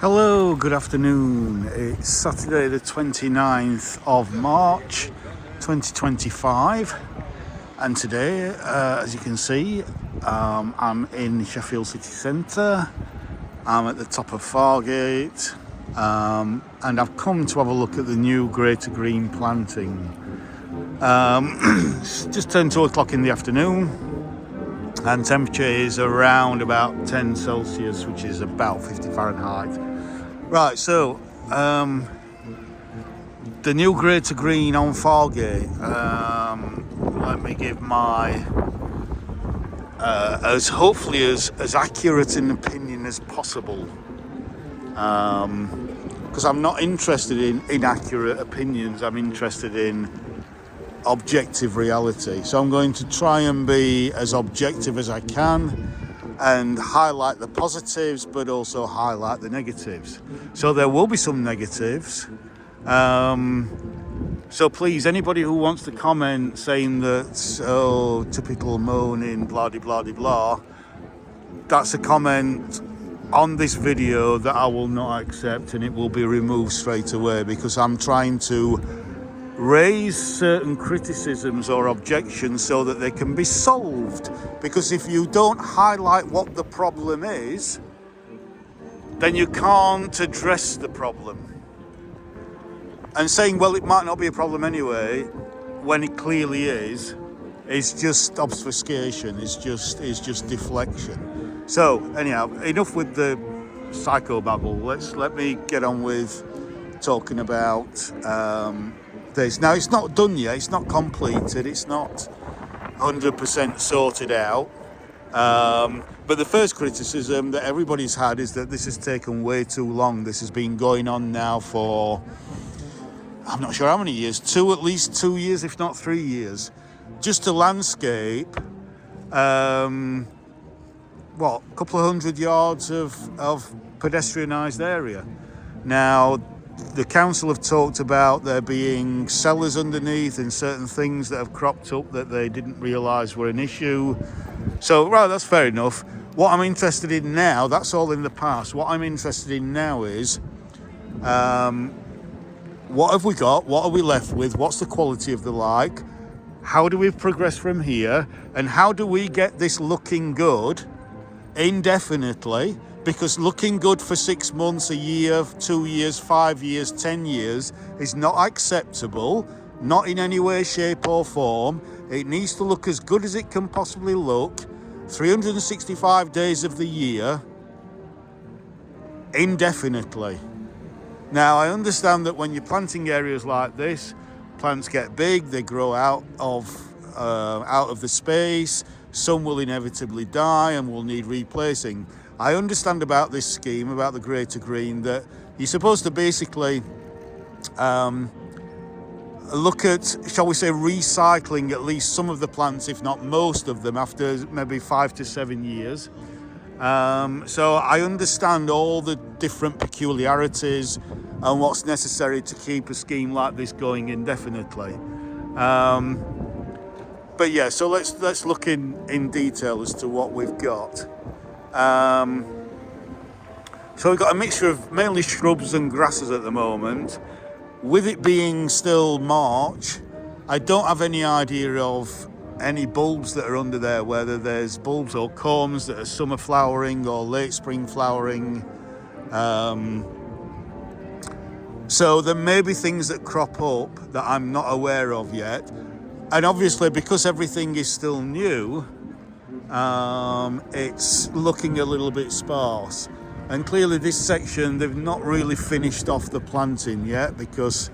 Hello, good afternoon. It's Saturday the 29th of March 2025 and today, as you can see, I'm in Sheffield City Centre. I'm at the top of Fargate and I've come to have a look at the new Greater Green planting. It's just turned 2 o'clock in the afternoon and temperature is around about 10 Celsius, which is about 50 Fahrenheit. Right, so the new Greater Green on Fargate. Let me give my hopefully as accurate an opinion as possible, because I'm not interested in inaccurate opinions. I'm interested in objective reality. So I'm going to try and be as objective as I can and highlight the positives, but also highlight the negatives. So there will be some negatives. So please, anybody who wants to comment saying that, oh, typical moaning, blah, blah, blah, blah, that's a comment on this video that I will not accept, and it will be removed straight away, because I'm trying to raise certain criticisms or objections so that they can be solved. Because if you don't highlight what the problem is, then you can't address the problem. And saying, well, it might not be a problem anyway, when it clearly is just obfuscation, is just deflection. So anyhow, enough with the psychobabble. Let me get on with talking about this. Now, it's not done yet, it's not completed, it's not 100% sorted out, but the first criticism that everybody's had is that this has taken way too long. This has been going on now for, I'm not sure how many years, at least 2 years, if not 3 years, just to landscape a couple of 100 yards of pedestrianised area. Now, the council have talked about there being cellars underneath and certain things that have cropped up that they didn't realise were an issue. So, right, that's fair enough. What I'm interested in now, that's all in the past. What I'm interested in now is, what have we got? What are we left with? What's the quality of the like? How do we progress from here? And how do we get this looking good indefinitely? Because looking good for 6 months, a year, 2 years, 5 years, 10 years is not acceptable, not in any way, shape or form. It needs to look as good as it can possibly look, 365 days of the year, indefinitely. Now, I understand that when you're planting areas like this, plants get big, they grow out of the space, some will inevitably die and will need replacing. I understand about this scheme, about the Greater Green, that you're supposed to basically look at, shall we say, recycling at least some of the plants, if not most of them, after maybe 5 to 7 years. So I understand all the different peculiarities and what's necessary to keep a scheme like this going indefinitely. But yeah, so let's look in detail as to what we've got. So we've got a mixture of mainly shrubs and grasses at the moment. With it being still March, I don't have any idea of any bulbs that are under there, whether there's bulbs or combs that are summer flowering or late spring flowering. So there may be things that crop up that I'm not aware of yet. And obviously, because everything is still new, it's looking a little bit sparse. And clearly this section, they've not really finished off the planting yet, because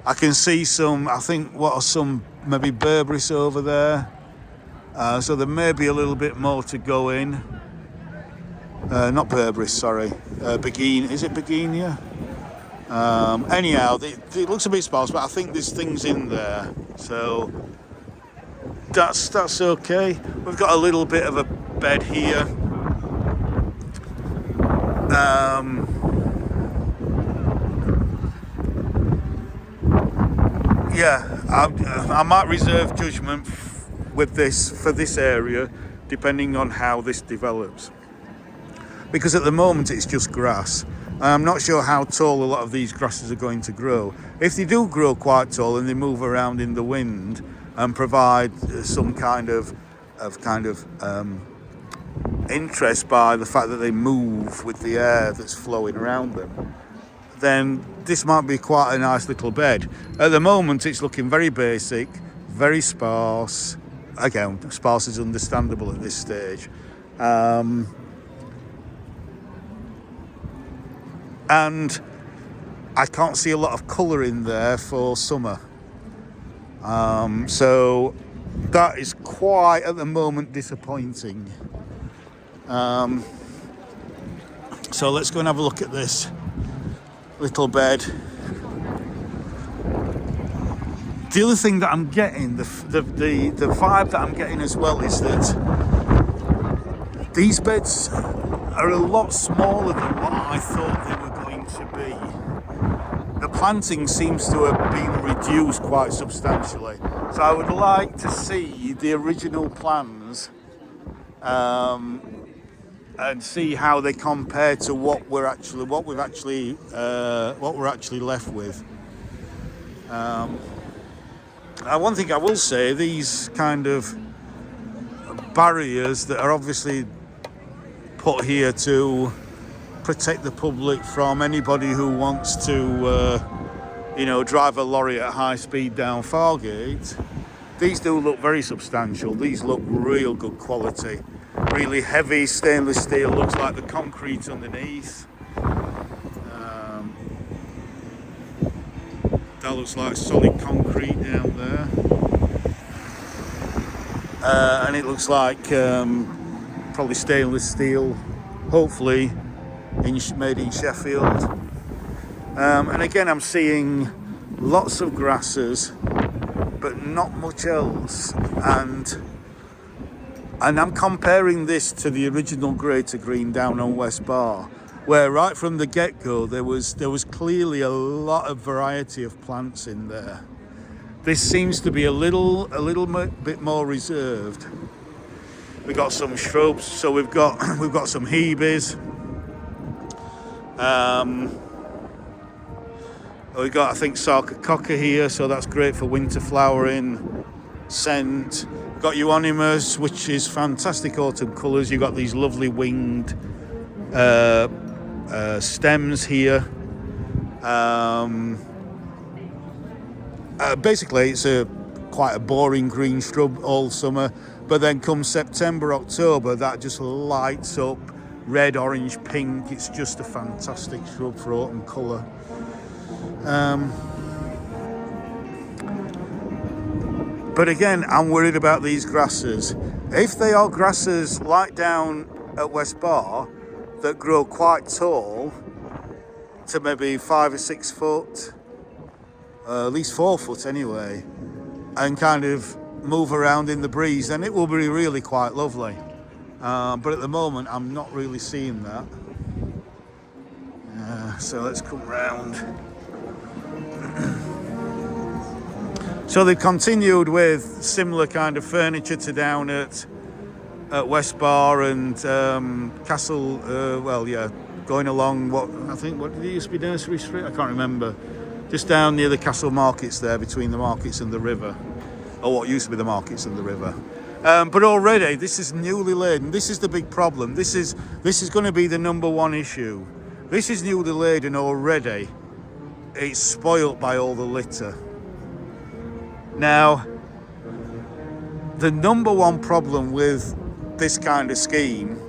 I can see some, I think, maybe berberis over there. So there may be a little bit more to go in. Not berberis, sorry. Is it begonia? Anyhow, it looks a bit sparse, but I think there's things in there. So that's okay. We've got a little bit of a bed here. I might reserve judgment with this for this area, depending on how this develops. Because at the moment it's just grass. I'm not sure how tall a lot of these grasses are going to grow. If they do grow quite tall and they move around in the wind and provide some kind of interest by the fact that they move with the air that's flowing around them, then this might be quite a nice little bed. At the moment, it's looking very basic, very sparse. Again, sparse is understandable at this stage. And I can't see a lot of colour in there for summer. So that is quite, at the moment, disappointing. So let's go and have a look at this little bed. The other thing that I'm getting, the vibe that I'm getting as well, is that these beds are a lot smaller than what I thought they were going to be. The planting seems to have been reduced quite substantially. So I would like to see the original plans and see how they compare to what we're actually left with. One thing I will say, these kind of barriers that are obviously put here to protect the public from anybody who wants to drive a lorry at high speed down Fargate, these do look very substantial. These look real good quality. Really heavy stainless steel, looks like the concrete underneath. That looks like solid concrete down there. And it looks like probably stainless steel, hopefully made in Sheffield. And again, I'm seeing lots of grasses, but not much else. And I'm comparing this to the original Greater Green down on West Bar, where right from the get-go there was clearly a lot of variety of plants in there. This seems to be a little bit more reserved. We've got some shrubs, so we've got some hebes. We've got, I think, sarcococca here, so that's great for winter flowering. Scent. Got euonymus, which is fantastic autumn colours. You've got these lovely winged stems here. Basically, it's quite a boring green shrub all summer, but then come September, October, that just lights up red, orange, pink. It's just a fantastic shrub for autumn colour. But again, I'm worried about these grasses. If they are grasses like down at West Bar that grow quite tall to maybe 5 or 6 foot, at least 4 foot anyway, and kind of move around in the breeze, then it will be really quite lovely. But at the moment, I'm not really seeing that. So let's come round. So they've continued with similar kind of furniture to down at West Bar and Castle, going along what did it used to be, Nursery Street? I can't remember. Just down near the Castle Markets there, between the markets and the river. Or what used to be the markets and the river. But already, this is newly laden. This is the big problem. This is going to be the number one issue. This is newly laden already. It's spoilt by all the litter. Now, the number one problem with this kind of scheme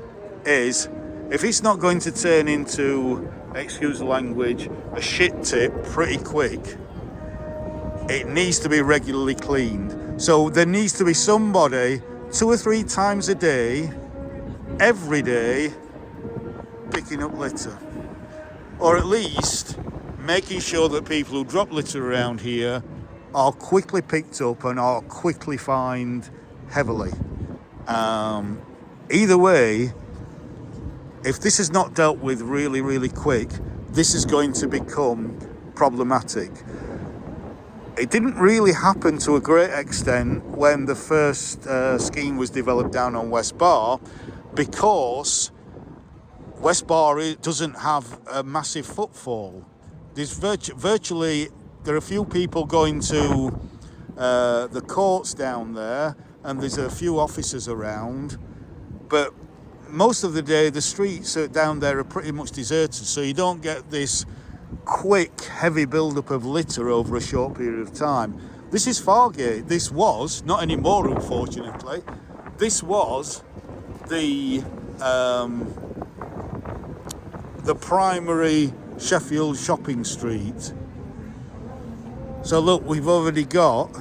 is if it's not going to turn into, excuse the language, a shit tip pretty quick, it needs to be regularly cleaned. So there needs to be somebody 2 or 3 times a day, every day, picking up litter. Or at least making sure that people who drop litter around here are quickly picked up and are quickly fined heavily. Either way, if this is not dealt with really, really quick, this is going to become problematic. It didn't really happen to a great extent when the first scheme was developed down on West Bar, because West Bar doesn't have a massive footfall. There's virtually, there are a few people going to the courts down there, and there's a few officers around, but most of the day the streets down there are pretty much deserted, so you don't get this quick, heavy build-up of litter over a short period of time. This is Fargate. This was, not anymore unfortunately, this was the primary Sheffield shopping street. So look, we've already got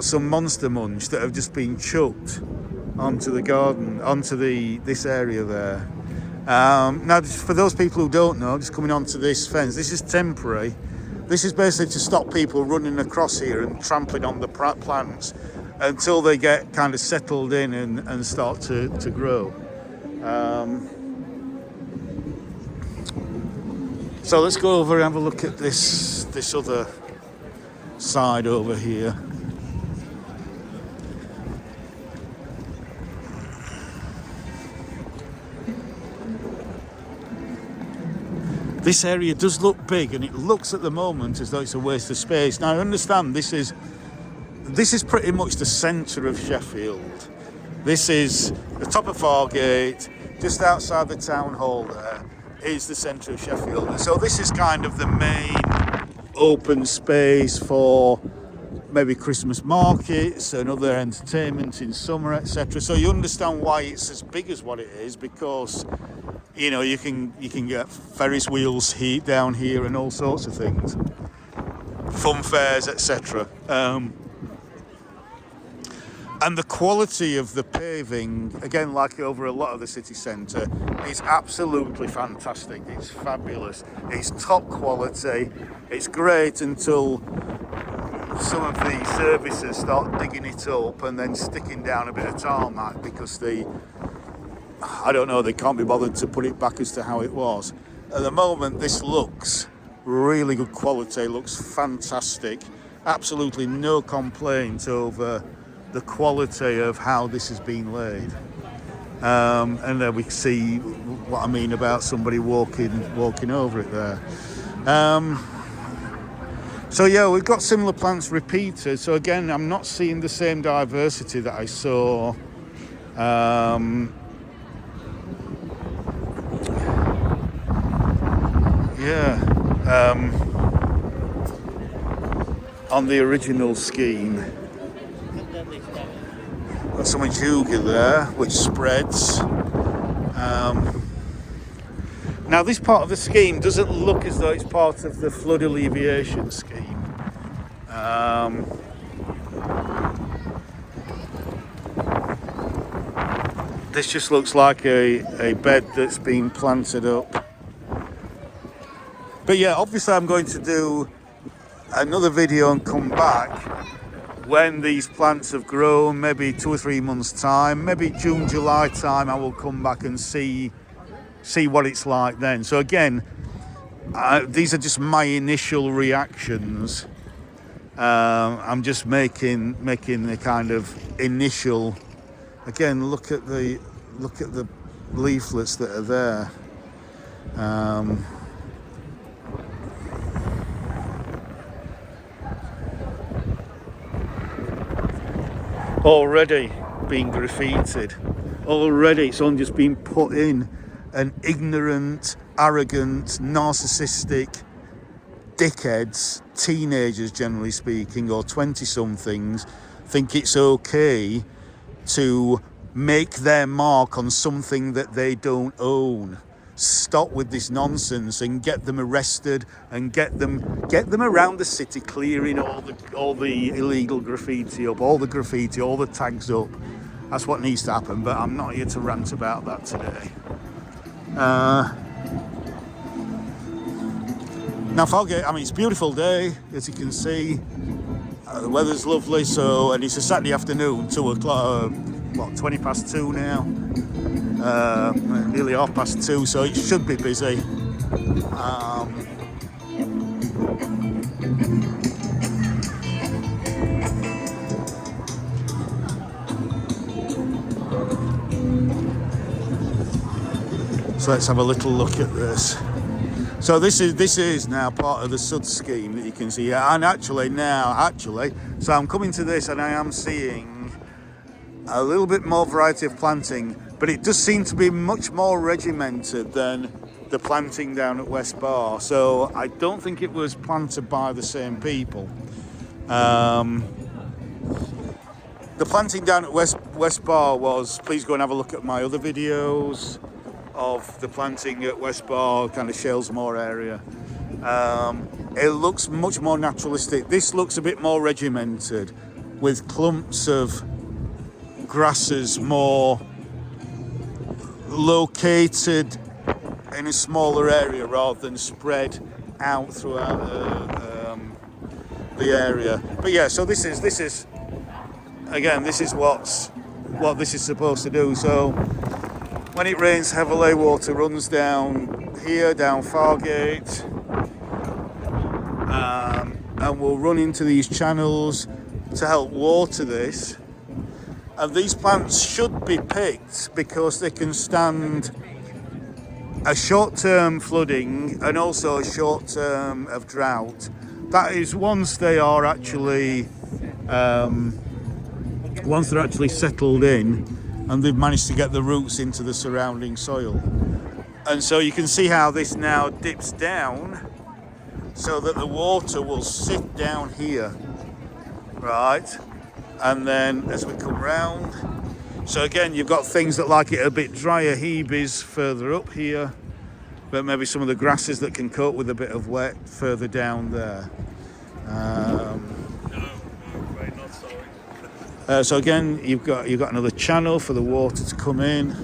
some Monster Munch that have just been chucked onto the garden, onto this area there. Now, for those people who don't know, just coming onto this fence, this is temporary. This is basically to stop people running across here and trampling on the plants until they get kind of settled in and start to grow. So let's go over and have a look at this other side over here. This area does look big, and it looks at the moment as though it's a waste of space. Now I understand this is pretty much the centre of Sheffield. This is the top of Fargate, just outside the town hall there is the centre of Sheffield. And so this is kind of the main open space for maybe Christmas markets and other entertainment in summer, etc. So you understand why it's as big as what it is, because you know you can get Ferris wheels down here and all sorts of things, fun fairs, etc. And the quality of the paving, again, like over a lot of the city centre, is absolutely fantastic. It's fabulous. It's top quality. It's great until some of the services start digging it up and then sticking down a bit of tarmac because they can't be bothered to put it back as to how it was. At the moment, this looks really good quality, looks fantastic. Absolutely no complaint over the quality of how this has been laid. And then we see what I mean about somebody walking over it there. So yeah, we've got similar plants repeated. So again, I'm not seeing the same diversity that I saw on the original scheme. Got some Ajuga there, which spreads. Now this part of the scheme doesn't look as though it's part of the flood alleviation scheme. This just looks like a bed that's been planted up. But yeah, obviously I'm going to do another video and come back when these plants have grown, maybe 2 or 3 months time, maybe June, July time. I will come back and see what it's like then. So again, these are just my initial reactions. I'm just making the kind of initial. Again, look at the leaflets that are there. Already being graffitied. Already it's only just been put in. And ignorant, arrogant, narcissistic dickheads, teenagers generally speaking, or 20-somethings, think it's okay to make their mark on something that they don't own. Stop with this nonsense and get them arrested and get them around the city clearing all the illegal graffiti up, all the graffiti, all the tags up. That's what needs to happen, but I'm not here to rant about that today. Now Fargate, I mean, it's a beautiful day, as you can see. The weather's lovely, and it's a Saturday afternoon, 2 o'clock, 20 past 2 now, nearly 2:30, so it should be busy. So let's have a little look at this. So this is now part of the sud scheme that you can see, and actually, so I'm coming to this and I am seeing a little bit more variety of planting, but it does seem to be much more regimented than the planting down at West Bar. So I don't think it was planted by the same people. The planting down at West Bar was, please go and have a look at my other videos of the planting at West Bar, kind of Shalesmoor area. It looks much more naturalistic. This looks a bit more regimented, with clumps of grasses more located in a smaller area rather than spread out throughout the area. But yeah, so this is again, this is what this is supposed to do. So when it rains heavily, water runs down here, down Fargate, and will run into these channels to help water this. And these plants should be picked because they can stand a short-term flooding and also a short-term of drought. That is once they are actually once they're actually settled in and they've managed to get the roots into the surrounding soil. And so you can see how this now dips down so that the water will sit down here, right? And then as we come round, so again, you've got things that like it a bit drier, hebes further up here, but maybe some of the grasses that can cope with a bit of wet further down there. So again, you've got another channel for the water to come in,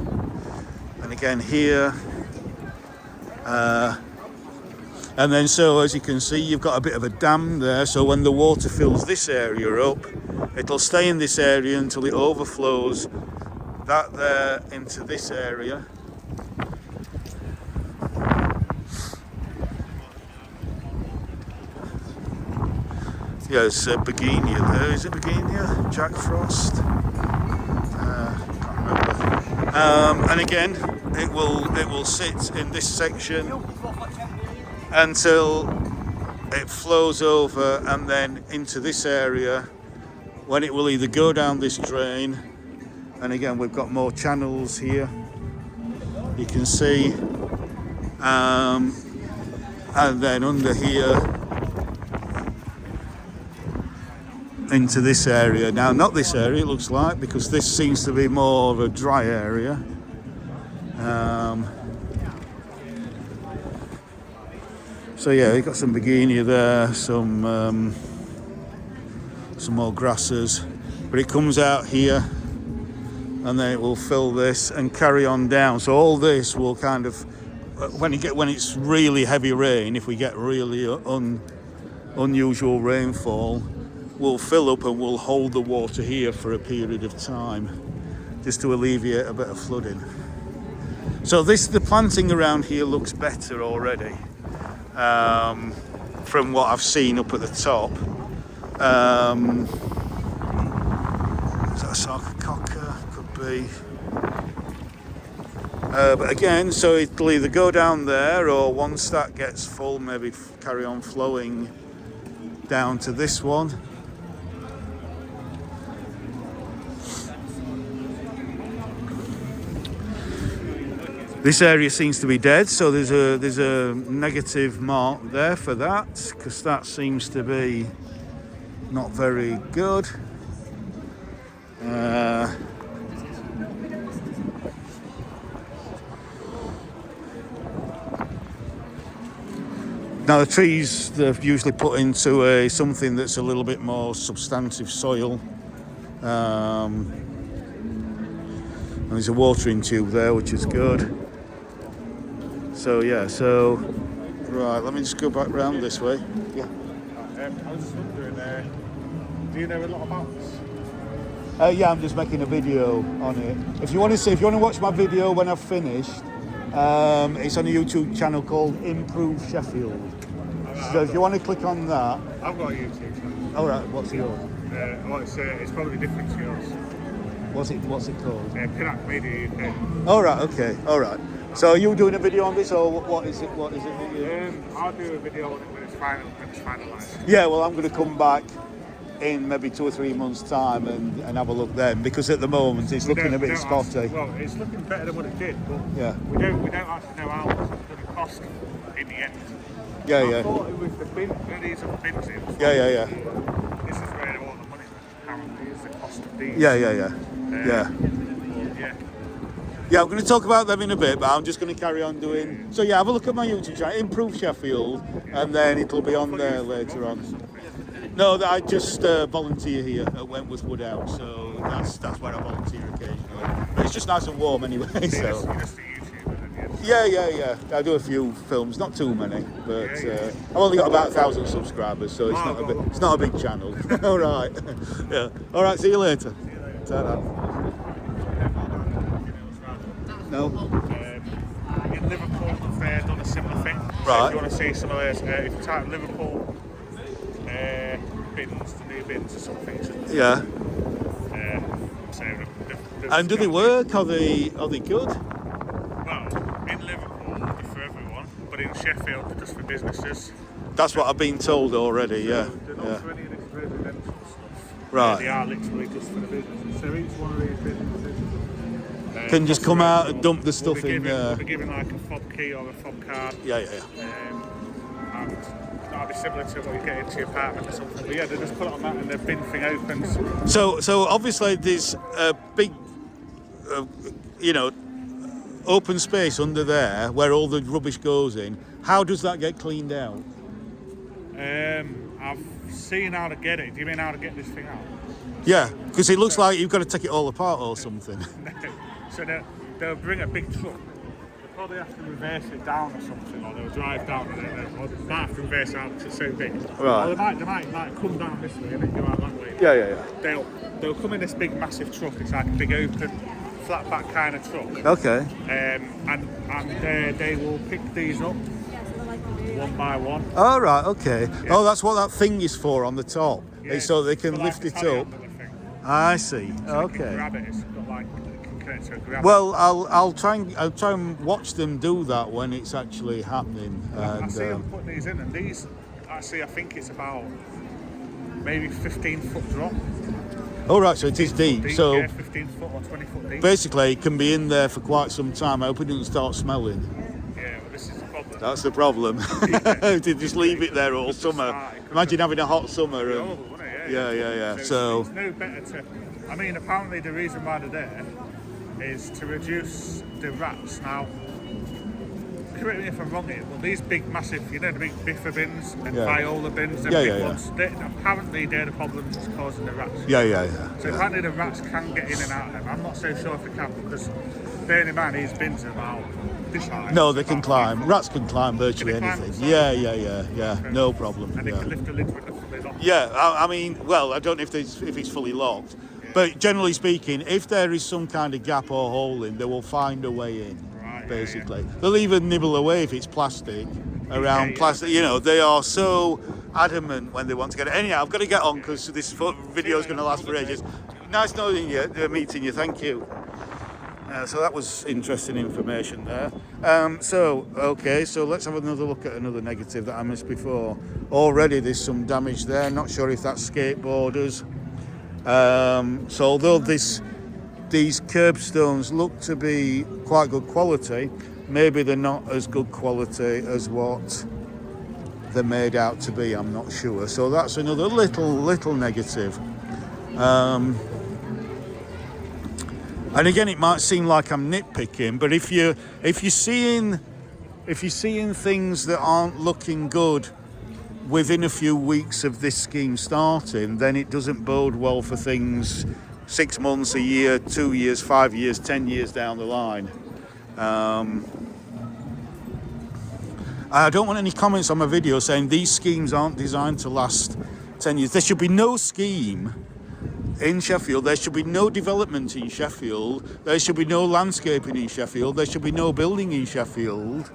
and again here, and then so as you can see, you've got a bit of a dam there. So when the water fills this area up, it'll stay in this area until it overflows that there into this area. There's begonia there. Is it begonia? Jack Frost? Can't remember. And again, it will sit in this section until it flows over and then into this area, when it will either go down this drain, and again we've got more channels here, you can see, and then under here into this area. Now, not this area, it looks like, because this seems to be more of a dry area. So yeah, we've got some begonia there, some more grasses, but it comes out here and then it will fill this and carry on down. So all this will kind of, when it's really heavy rain, if we get really unusual rainfall, will fill up and will hold the water here for a period of time, just to alleviate a bit of flooding. So the planting around here looks better already, from what I've seen up at the top. Is that a sarcococca? Could be. But again, so it'll either go down there, or once that gets full, maybe carry on flowing down to this one. This area seems to be dead, so there's a negative mark there for that, because that seems to be not very good. Now the trees, they're usually put into something that's a little bit more substantive soil. And there's a watering tube there, which is good. So yeah, right, let me just go back round this way. Yeah. I was just wondering, do you know a lot about this? Yeah, I'm just making a video on it. If you want to watch my video when I've finished, it's on a YouTube channel called Improve Sheffield. So if you want to click on that. I've got a YouTube channel. All right, what's yours? It's probably different to yours. What's it called? Pinnack Media UK. All right, okay, all right. So are you doing a video on this, or what is it? What is it that you... I'll do a video on it when it's finalised. Yeah, well, I'm going to come back in maybe 2 or 3 months' time and have a look then, because at the moment it's looking a bit spotty. Well, it's looking better than what it did, but Yeah. we don't actually know how much it's going to cost in the end. Yeah, I yeah. thought it was the bin, these are the bins in. Yeah. This is where all the money apparently is the cost of these. Yeah. Yeah. Yeah, I'm going to talk about them in a bit, but I'm just going to carry on doing... So yeah, have a look at my YouTube channel, Improve Sheffield, and then it'll be on there later on. No, I just volunteer here at Wentworth Wood House, so that's where I volunteer occasionally. But it's just nice and warm anyway, so... You're just a YouTuber, Yeah. I do a few films, not too many, but I've only got about 1,000 subscribers, so it's not a big channel. All right. Yeah. All right. See you later. Ta-ra. No. In Liverpool, they've done a similar thing. So Right. if you want to see some of those, if you type Liverpool bins, the new bins or something. Yeah. So And do they work? Are they good? Well, in Liverpool, they're for everyone, but in Sheffield, they're just for businesses. That's what I've been told already. Yeah. They're not for any of this residential stuff. Right. They are literally just for the businesses. So each one of these businesses Can just come out and dump the stuff in there. We'll be given like a fob key or a fob card. Yeah. And that'll be similar to what you get into your apartment or something. But yeah, they just put it on that and the bin thing opens. So obviously there's a big, open space under there where all the rubbish goes in. How does that get cleaned out? I've seen how to get it. Do you mean how to get this thing out? Yeah, because it looks like you've got to take it all apart or something. So they'll bring a big truck. They'll probably have to reverse it down or something, or they'll drive down and or they might have to reverse it out because it's so big. Right. Or they might like come down this way and then go out that way. Yeah. They'll come in this big massive truck. It's like a big open, flat back kind of truck. Okay. And they will pick these up one by one. All right. Okay. Yeah. Oh, that's what that thing is for on the top, Yeah, so they can for lift like it a up. telehandler thing. I see. So they can Okay. grab it. It's got like it can connect to a grab. Well, I'll try and watch them do that when it's actually happening. I And, see them putting these in, and these actually I think it's about maybe 15-foot drop. oh right, so it is deep. So yeah, 15 foot or 20 foot deep. basically, it can be in there for quite some time. I hope it doesn't start smelling. Yeah, well, this is the problem. That's the problem. To just leave it there all summer. Imagine having a hot summer. And, Horrible, wouldn't it? yeah. So So it's no better to. I mean, apparently the reason why they're there is to reduce the rats. Now, correct me if I'm wrong here, but these big, massive, the big biffer bins and Yeah. viola bins, them Yeah, big yeah. ones, apparently they're the problem that's causing the rats. yeah. So apparently the rats can get in and out of them. I'm not so sure if they can because bearing in mind these bins are about this high. No, they can About climb. 3 foot. Rats can climb virtually Can they climb anything. the Yeah. No problem. And they Yeah. can lift the lid with the lid on. Yeah, I mean, well, I don't know if it's fully locked, but generally speaking, if there is some kind of gap or hole in, they will find a way in. Right, Basically, they'll even nibble away if it's plastic around yeah. plastic. They are so adamant when they want to get it. Anyhow, I've got to get on because this video is going to last for ages. Nice knowing you, meeting you. Thank you. So that was interesting information there. So let's have another look at another negative that I missed before. Already there's some damage there. Not sure if that's skateboarders. So although these curbstones look to be quite good quality, maybe they're not as good quality as what they're made out to be. I'm not sure. So that's another little negative. And again, it might seem like I'm nitpicking, but if you're seeing things that aren't looking good within a few weeks of this scheme starting, then it doesn't bode well for things 6 months, a year, 2 years, 5 years, 10 years down the line. I don't want any comments on my video saying these schemes aren't designed to last 10 years. There should be no scheme in Sheffield. There should be no development in Sheffield. There should be no landscaping in Sheffield. There should be no building in Sheffield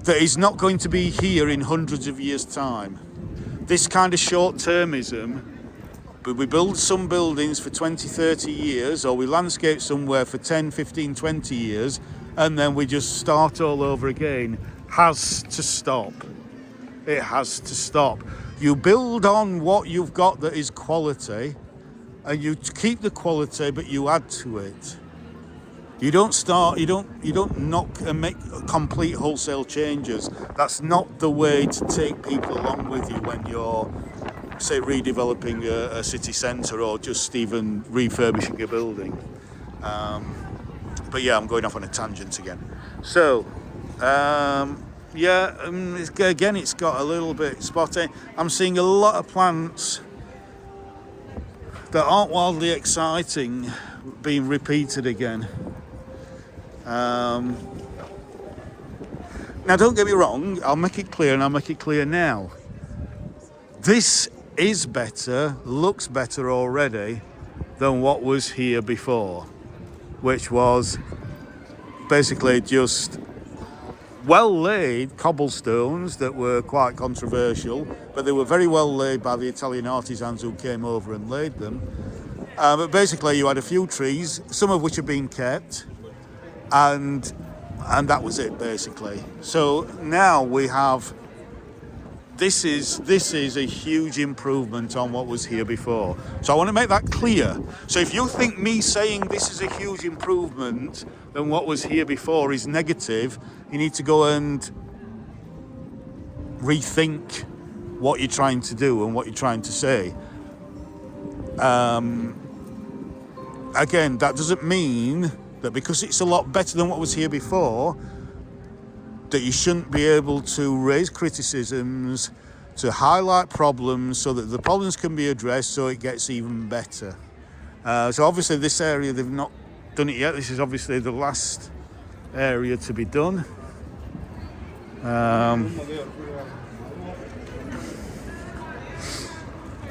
that is not going to be here in hundreds of years' time. This kind of short-termism, but we build some buildings for 20, 30 years, or we landscape somewhere for 10, 15, 20 years, and then we just start all over again has to stop. It has to stop. You build on what you've got that is quality, and you keep the quality, but you add to it. You don't knock and make complete wholesale changes. That's not the way to take people along with you when you're, say, redeveloping a city centre or just even refurbishing a building. But yeah, I'm going off on a tangent again. So, again, it's got a little bit spotty. I'm seeing a lot of plants that aren't wildly exciting being repeated again. Now, don't get me wrong, I'll make it clear, and I'll make it clear now. This is better, looks better already than what was here before, which was basically just well-laid cobblestones that were quite controversial, but they were very well laid by the Italian artisans who came over and laid them. But basically you had a few trees, some of which have been kept, and that was it basically. So now we have, this is a huge improvement on what was here before. So I want to make that clear. So if you think me saying this is a huge improvement than what was here before is negative, you need to go and rethink what you're trying to do and what you're trying to say. Again, that doesn't mean that because it's a lot better than what was here before, that you shouldn't be able to raise criticisms, to highlight problems so that the problems can be addressed so it gets even better. So obviously this area, they've not done it yet. This is obviously the last area to be done. And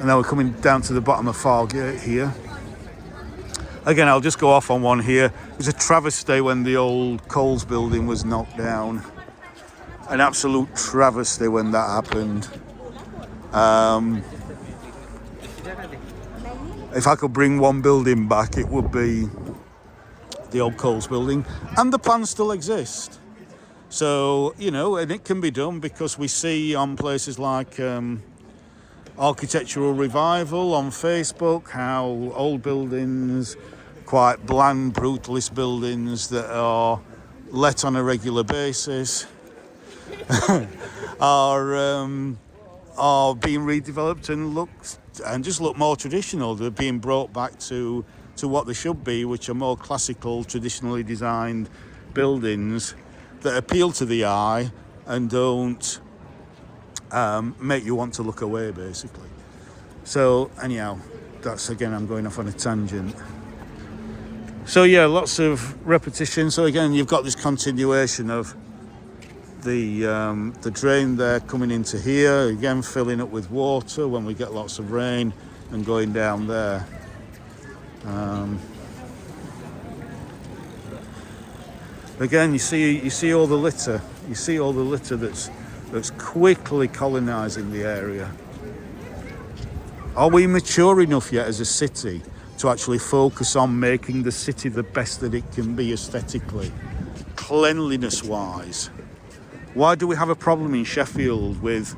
now we're coming down to the bottom of Fargate here. Again, I'll just go off on one here. It was a travesty when the old Coles building was knocked down. An absolute travesty when that happened. If I could bring one building back, it would be the old Coles building. And the plans still exist. So, you know, and it can be done because we see on places like Architectural Revival on Facebook how old buildings, quite bland, brutalist buildings that are let on a regular basis are being redeveloped and just look more traditional. They're being brought back to what they should be, which are more classical, traditionally designed buildings that appeal to the eye and don't make you want to look away, basically. So anyhow, that's, again, I'm going off on a tangent. So yeah, lots of repetition. So again, you've got this continuation of the drain there coming into here, again filling up with water when we get lots of rain, and going down there. Again, you see all the litter. You see all the litter that's quickly colonising the area. Are we mature enough yet as a city to actually focus on making the city the best that it can be aesthetically, cleanliness-wise? Why do we have a problem in Sheffield with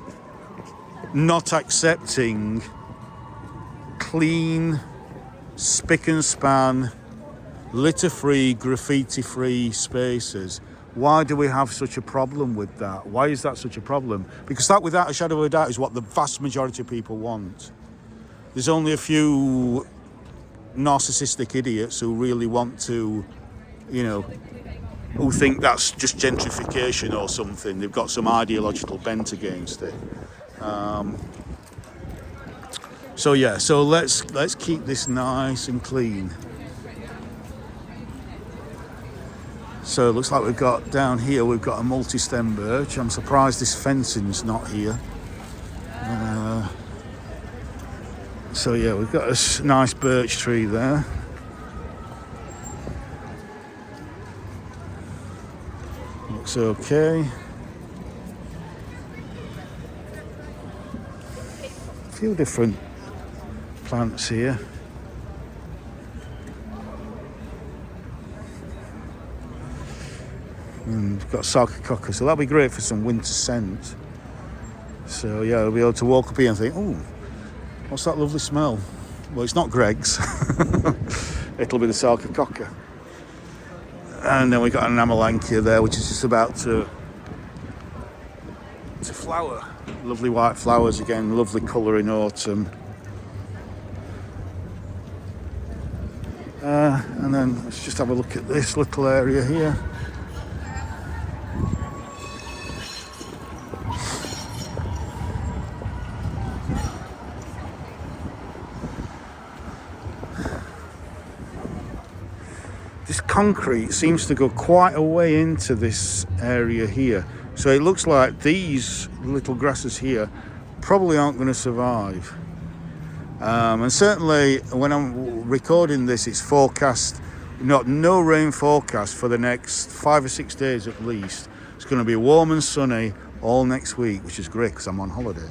not accepting clean, spick and span, litter-free, graffiti-free spaces? Why do we have such a problem with that? Why is that such a problem? Because that, without a shadow of a doubt, is what the vast majority of people want. There's only a few narcissistic idiots who really want to, you know, who think that's just gentrification or something. They've got some ideological bent against it. So yeah, so let's keep this nice and clean. So it looks like we've got down here, we've got a multi-stem birch. I'm surprised this fencing's not here. So yeah, we've got a nice birch tree there. Looks okay. A few different plants here. And we've got sarcococca, so that'll be great for some winter scent. So yeah, we'll be able to walk up here and think, oh, what's that lovely smell? Well, it's not Greg's. It'll be the sarcococca. And then we've got an amelanchier there, which is just about to flower. Lovely white flowers again, lovely colour in autumn. And then let's just have a look at this little area here. This concrete seems to go quite a way into this area here. So it looks like these little grasses here probably aren't going to survive. And certainly when I'm recording this, it's forecast, no rain forecast for the next 5 or 6 days at least. It's going to be warm and sunny all next week, which is great because I'm on holiday.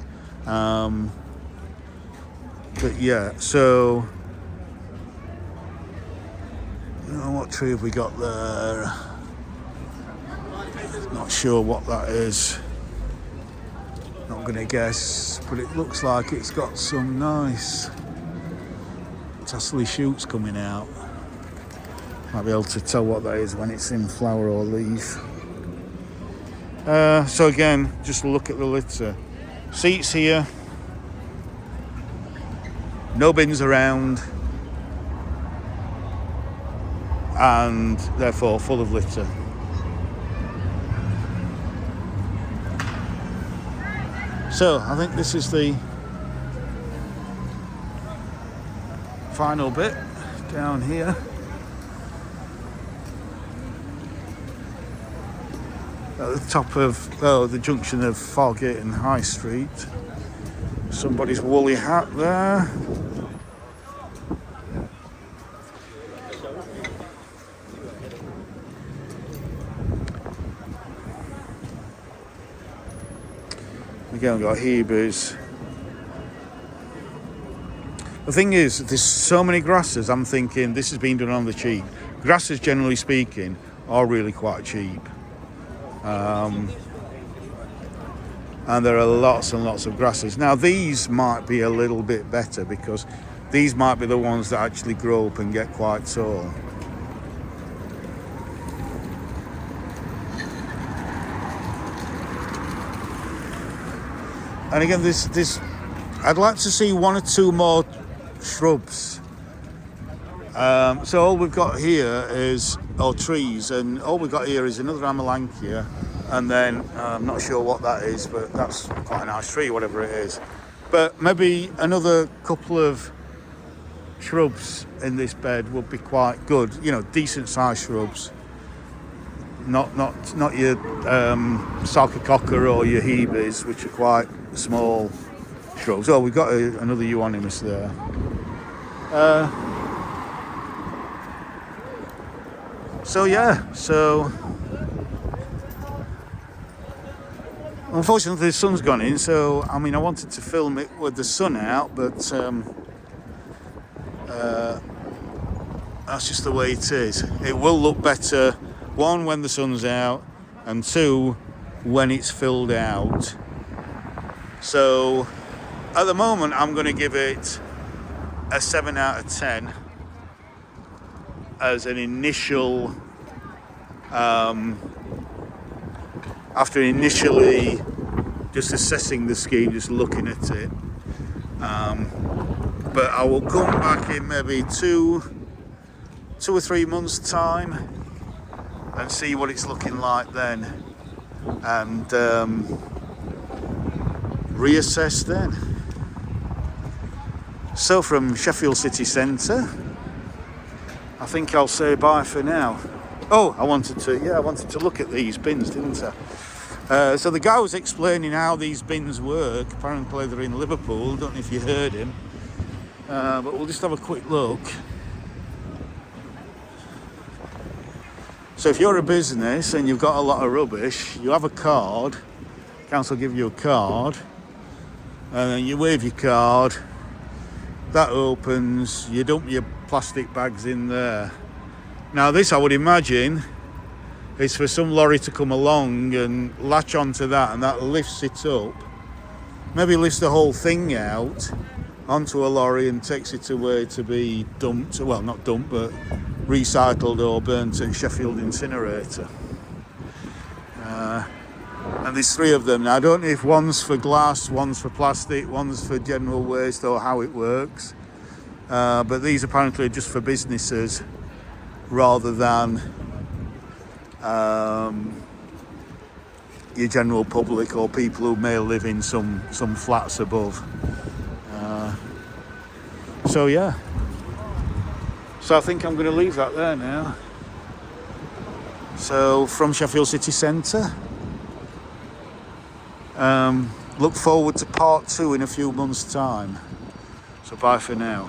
But yeah, so what tree have we got there? Not sure what that is. Not going to guess, but it looks like it's got some nice tassely shoots coming out. Might be able to tell what that is when it's in flower or leaf. So again, just look at the litter. Seats here. No bins around. And therefore full of litter. So I think this is the final bit down here. At the top of the junction of Fargate and High Street. Somebody's woolly hat there. Again, we've got hebes. The thing is, there's so many grasses, I'm thinking this has been done on the cheap. Grasses, generally speaking, are really quite cheap. And there are lots and lots of grasses. Now, these might be a little bit better because these might be the ones that actually grow up and get quite tall. And again, this I'd like to see 1 or 2 more shrubs. So all we've got here is trees, and all we've got here is another amelanchier, and then I'm not sure what that is, but that's quite a nice tree, whatever it is. But maybe another couple of shrubs in this bed would be quite good. Decent sized shrubs. Not your sarcococca or your hebes, which are quite small shrubs. Oh, we've got another euonymus there. So unfortunately the sun's gone in, so I wanted to film it with the sun out, but that's just the way it is. It will look better, 1, when the sun's out, and 2, when it's filled out. So at the moment I'm going to give it a 7 out of 10 as an initial, after initially just assessing the scheme, just looking at it. But I will come back in maybe 2 or 3 months time and see what it's looking like then, and reassess then. So from Sheffield City Centre, I think I'll say bye for now. Oh, I wanted to look at these bins, didn't I? So the guy was explaining how these bins work. Apparently they're in Liverpool. Don't know if you heard him, but we'll just have a quick look. So if you're a business and you've got a lot of rubbish, you have a card. Council give you a card, and then you wave your card. That opens. You dump your plastic bags in there. Now this, I would imagine, is for some lorry to come along and latch onto that, and that lifts it up, maybe lifts the whole thing out onto a lorry and takes it away to be dumped, well, not dumped, but recycled or burnt at Sheffield incinerator. And there's 3 of them now. I don't know if one's for glass, one's for plastic, one's for general waste, or how it works, but these apparently are just for businesses rather than your general public or people who may live in some flats above. So yeah, so I think I'm going to leave that there now. So from Sheffield City Centre, look forward to part 2 in a few months' time. So bye for now.